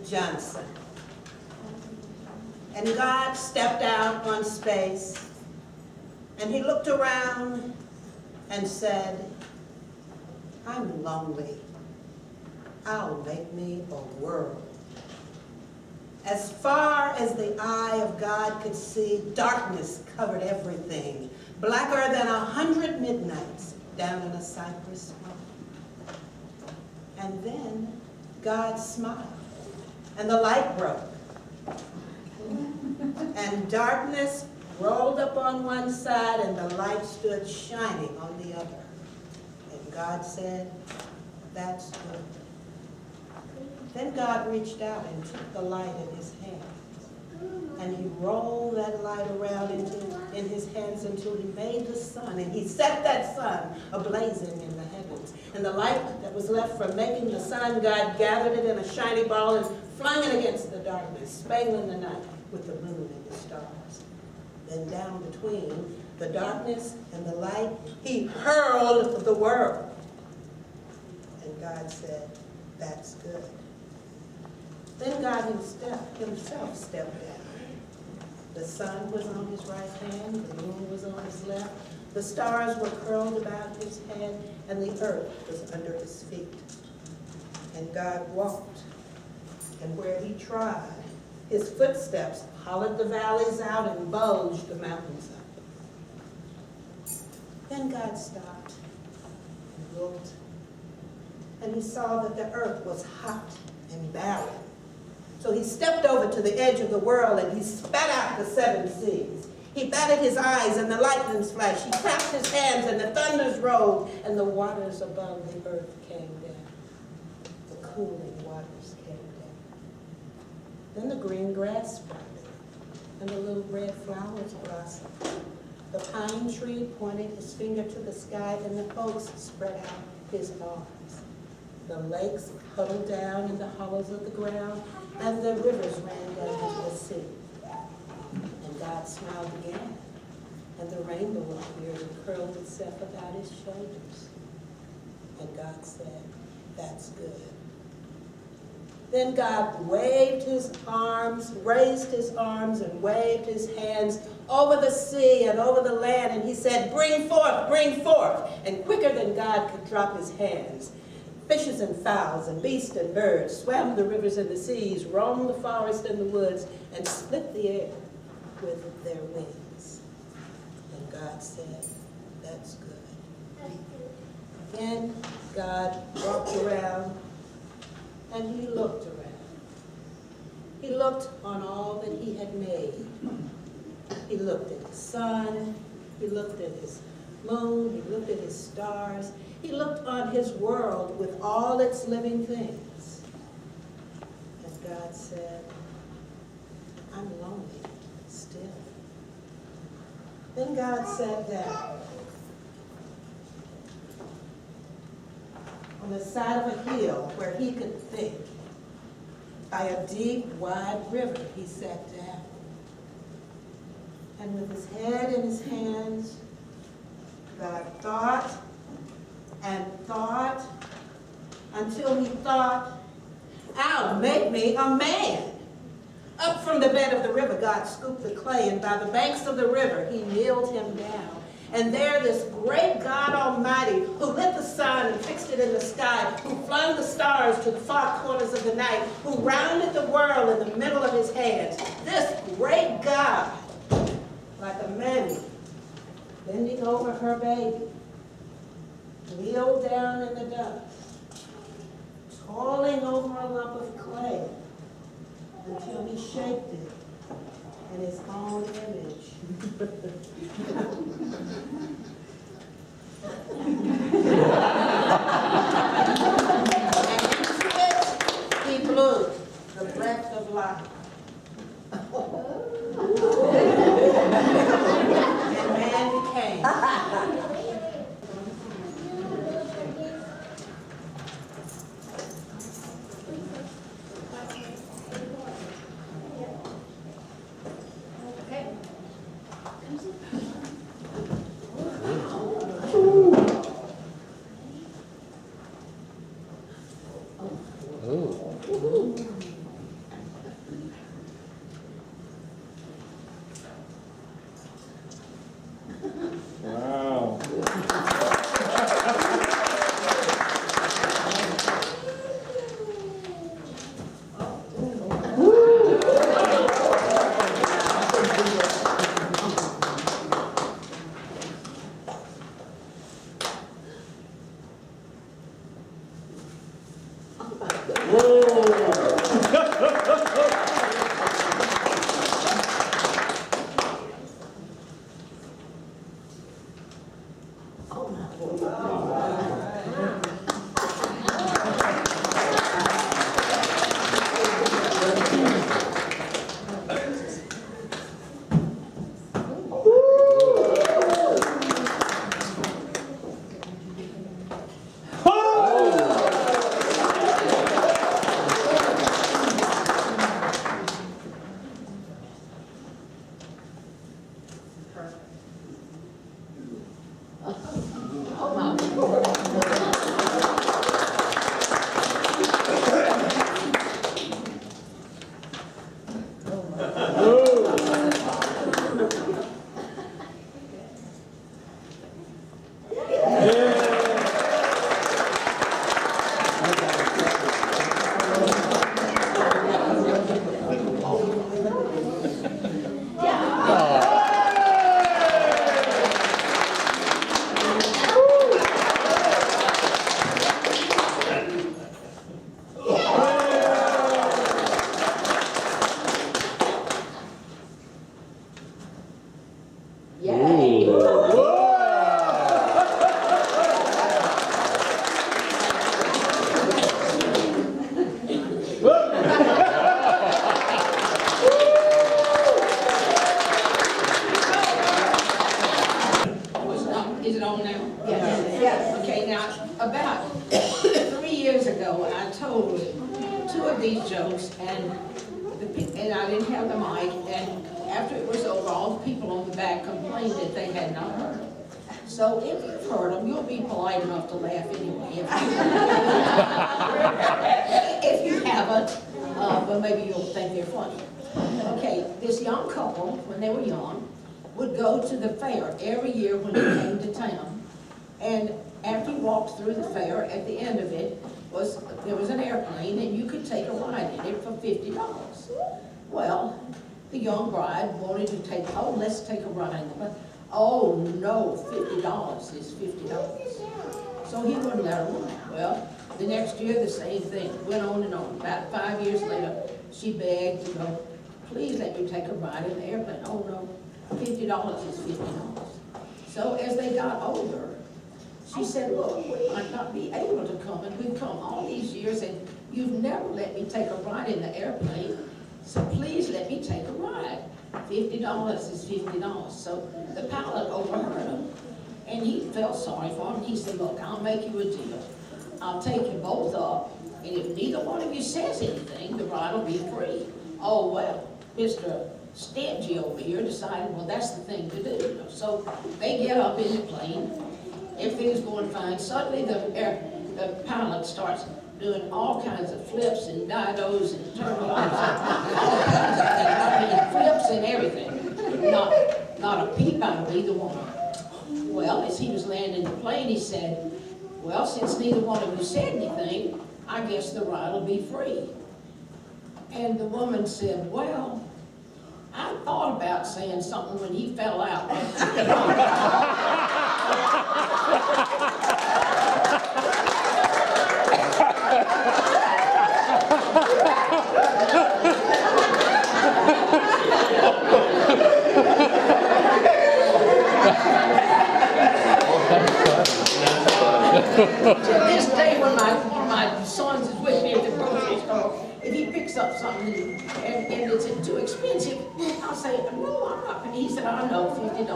Johnson. And God stepped out on space, and he looked around and said, I'm lonely. I'll make me a world. As far as the eye of God could see, darkness covered everything, blacker than 100 midnights down in a cypress swamp. And then God smiled, and the light broke. And darkness rolled up on one side, and the light stood shining on the other. And God said, that's good. Then God reached out and took the light in his hands. And he rolled that light around in his hands until he made the sun. And he set that sun ablazing in the heavens. And the light that was left from making the sun, God gathered it in a shiny ball and flung it against the darkness, spangling the night with the moon and the stars. Then down between the darkness and the light, he hurled the world. And God said, that's good. Then God himself stepped down. The sun was on his right hand, the moon was on his left, the stars were curled about his head, and the earth was under his feet. And God walked, and where he trod, his footsteps hollowed the valleys out and bulged the mountains up. Then God stopped and looked, and he saw that the earth was hot and barren. So he stepped over to the edge of the world and he spat out the 7 seas. He batted his eyes and the lightnings flashed. He clapped his hands and the thunders rolled and the waters above the earth came down. The cooling waters came down. Then the green grass sprouted and the little red flowers blossomed. The pine tree pointed his finger to the sky and the oaks spread out his arms. The lakes huddled down in the hollows of the ground, and the rivers ran down into the sea. And God smiled again, and the rainbow appeared and curled itself about his shoulders. And God said, that's good. Then God waved his arms, raised his arms, and waved his hands over the sea and over the land, and he said, bring forth, bring forth. And quicker than God could drop his hands, fishes and fowls and beasts and birds swam the rivers and the seas, roamed the forest and the woods, and split the air with their wings. And God said, that's good. Then God walked around and he looked around. He looked on all that he had made. He looked at the sun, he looked at his moon, he looked at his stars. He looked on his world with all its living things. And God said, I'm lonely still. Then God sat down on the side of a hill where he could think. By a deep, wide river, he sat down. And with his head in his hands, God thought and thought until he thought, I'll make me a man. Up from the bed of the river, God scooped the clay, and by the banks of the river, he kneeled him down. And there this great God Almighty, who lit the sun and fixed it in the sky, who flung the stars to the far corners of the night, who rounded the world in the middle of his hands, this great God, like a mammy, bending over her baby, kneeled down in the dust, toiling over a lump of clay until he shaped it in his own image. And into it, he blew the breath of life. And man became. these jokes, and I didn't have the mic, and after it was over, all the people on the back complained that they had not heard them. So if you've heard them, you'll be polite enough to laugh anyway. If you haven't, but maybe you'll think they're funny. Okay, this young couple, when they were young, would go to the fair every year when they came to town. And after you walked through the fair, at the end of it, there was an airplane, and you could take a ride in it for $50. Well, the young bride wanted to take, oh, let's take a ride. Oh, no, $50 is $50. So he wouldn't let her ride. Well, the next year, the same thing. Went on and on. About 5 years later, she begged, you know, please let me take a ride in the airplane. Oh, no, $50 is $50. So as they got older, she said, look, we might not be able to come, and we've come all these years, and you've never let me take a ride in the airplane, so please let me take a ride. $50 is $50. So the pilot overheard him, and he felt sorry for him. He said, look, I'll make you a deal. I'll take you both up, and if neither one of you says anything, the ride will be free. Oh, well, Mr. Stingy over here decided, well, that's the thing to do. You know? So they get up in the plane. Everything's going fine. Suddenly the pilot starts doing all kinds of flips and didos and turnovers, all kinds of things. I mean, flips and everything. Not a peep out of either one. Well, as he was landing the plane, he said, well, since neither one of you said anything, I guess the ride will be free. And the woman said, well, I thought about saying something when he fell out. To this day, when my son is with me at the grocery store, if he picks up something and it's too expensive, I'll say, no, I'm not. And he said, I know, $50.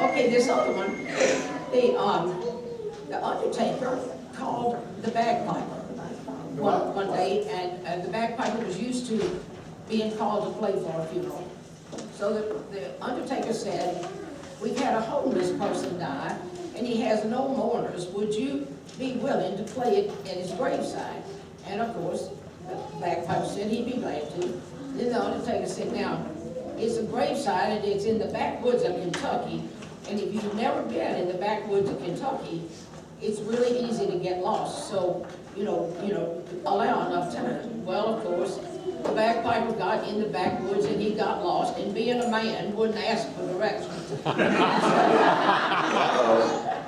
Okay, this other one, the undertaker called the bagpiper one day, and the bagpiper was used to being called to play for a funeral. So the undertaker said, we've had a homeless person die, and he has no mourners. Would you be willing to play it at his graveside? And of course, the bagpiper said he'd be glad to. Then the undertaker said, now, it's a graveside, and it's in the backwoods of Kentucky, and if you've never been in the backwoods of Kentucky, it's really easy to get lost. So, you know, allow enough time. Well, of course, the bagpiper got in the backwoods and he got lost, and being a man wouldn't ask for directions.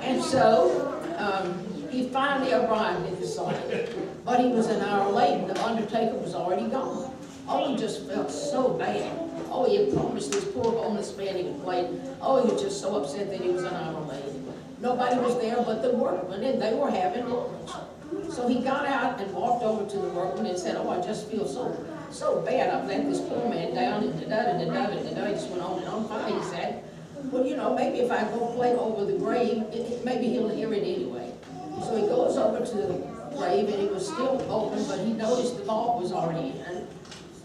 And so he finally arrived at the site, but he was an hour late and the undertaker was already gone. Oh, he just felt so bad. Oh, he had promised this poor homeless man he would play. Oh, he was just so upset that he was an hour late. Nobody was there but the workmen, and they were having lunch. So he got out and walked over to the workman and said, oh, I just feel so bad. I've let this poor man down, and da-da-da-da-da-da-da. He just went on and on. Finally, he said, well, you know, maybe if I go play over the grave, maybe he'll hear it anyway. So he goes over to the grave, and it was still open, but he noticed the vault was already in.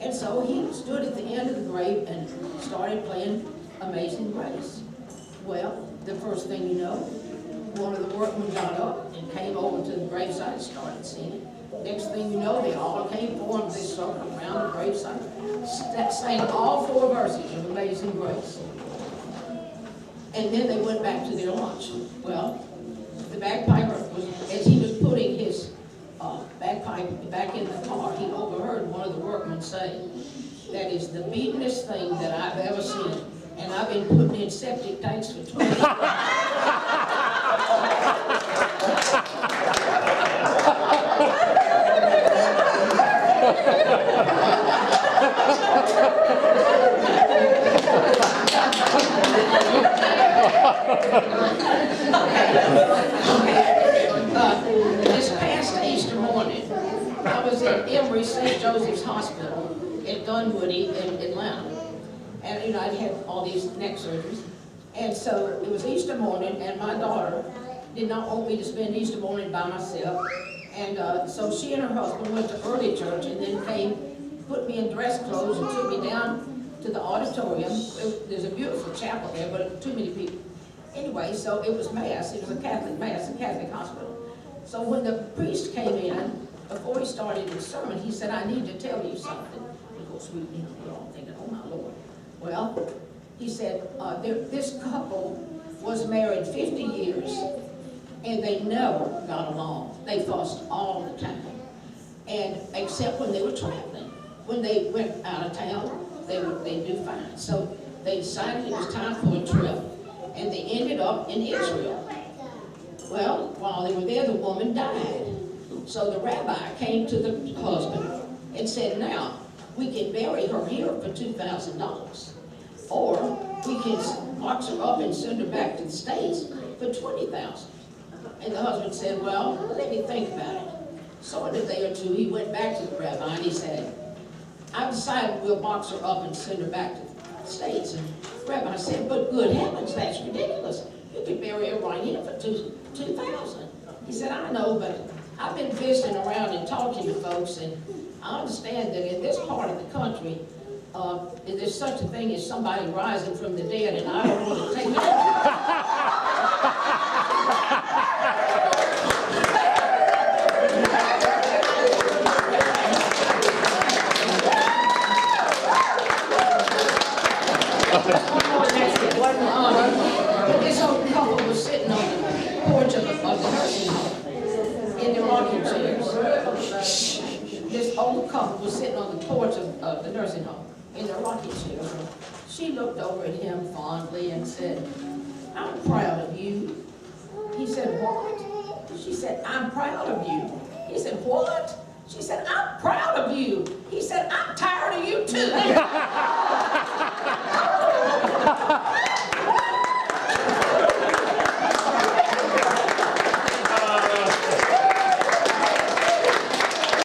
And so he stood at the end of the grave and started playing Amazing Grace. Well, the first thing you know, one of the workmen got up and came over to the graveside and started singing. Next thing you know, they all came forward, they circled around the graveside, sang all 4 verses of Amazing Grace. And then they went back to their lunch. Well, the bagpiper, as he was putting his bagpipe back in the car, he overheard one of the workmen say, that is the beatenest thing that I've ever seen. And I've been putting in septic tanks for 20 years. This past Easter morning, I was at Emory St. Joseph's Hospital at Dunwoody in Atlanta. And you know, I'd had all these neck surgeries. And so it was Easter morning, and my daughter did not want me to spend Easter morning by myself. And so she and her husband went to early church and then came, put me in dress clothes and took me down to the auditorium. There's a beautiful chapel there, but too many people. Anyway, so it was Mass. It was a Catholic Mass, a Catholic hospital. So when the priest came in, before he started his sermon, he said, I need to tell you something. Of course, we're all thinking, oh my Lord. Well, he said, this couple was married 50 years, and they never got along. They fussed all the time, and except when they were traveling. When they went out of town, they do fine. So they decided it was time for a trip, and they ended up in Israel. Well, while they were there, the woman died. So the rabbi came to the husband and said, now, we can bury her here for $2,000, or we can box her up and send her back to the States for $20,000. And the husband said, well, let me think about it. So in a day or two, he went back to the rabbi and he said, I decided we'll box her up and send her back to the States. And the rabbi said, but good heavens, that's ridiculous. You could bury her right here for $2,000. He said, I know, but I've been visiting around and talking to folks, and I understand that in this part of the country, there's such a thing as somebody rising from the dead, and I don't want to take it. This old couple was sitting on the porch of the nursing home in their rocking chairs. This old couple was sitting on the porch of the nursing home in their rocking chairs. She looked over at him fondly and said, I'm proud of you. He said, what? She said, I'm proud of you. He said, what? She said, I'm proud of you. He said, I'm tired of you too.